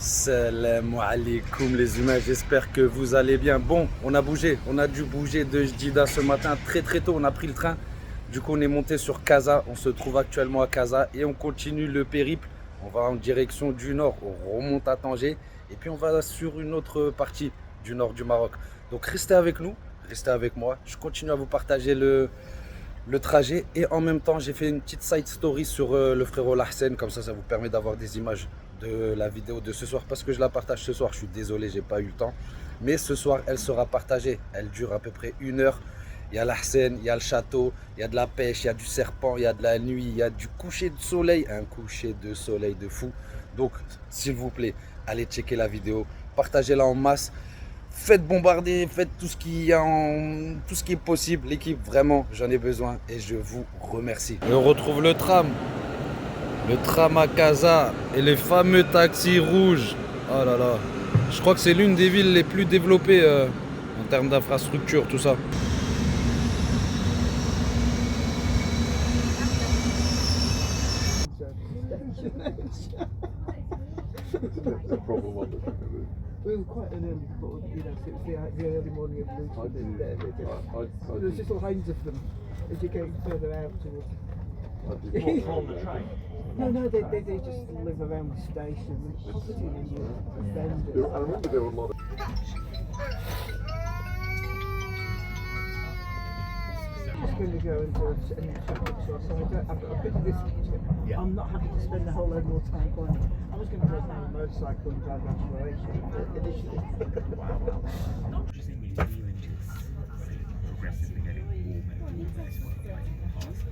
Salam alaikum les humains, j'espère que vous allez bien. Bon, on a bougé, on a dû bouger de Jdida ce matin très tôt, on a pris le train. Du coup on est monté sur Casa, on se trouve actuellement à Casa et on continue le périple. On va en direction du nord, on remonte à Tanger et puis on va sur une autre partie du nord du Maroc. Donc restez avec nous, restez avec moi, je continue à vous partager le trajet et en même temps j'ai fait une petite side story sur le frérot Lahsen, comme ça vous permet d'avoir des images de la vidéo de ce soir parce que je la partage ce soir. Je suis désolé, j'ai pas eu le temps, mais ce soir elle sera partagée. Elle dure à peu près 1 heure. Il y a Lahsen, il y a le château, il y a de la pêche, il y a du serpent, il y a de la nuit, il y a du coucher de soleil, un coucher de soleil de fou. Donc s'il vous plaît, allez checker la vidéo, partagez-la en masse. Faites bombarder, faites tout ce qui est possible. L'équipe, vraiment, j'en ai besoin et je vous remercie. Et on retrouve le tram à Casa et les fameux taxis rouges. Oh là là, je crois que c'est l'une des villes les plus développées en termes d'infrastructure, tout ça. The problem on the thing of it. We were quite an early, you know, so it was the early morning of Luton. There was just all kinds of them as you're going further out towards. On the train? No, they just live around the station and poverty and vendors. I remember there were a lot of... I'm just going to go and do a traffic source. So I've got a bit of this. I'm not happy to spend a whole load more time going. I was going to go down a motorcycle and drive around Croatia initially. Just think really new engines progressively getting warmer and warmer. This one, like, past.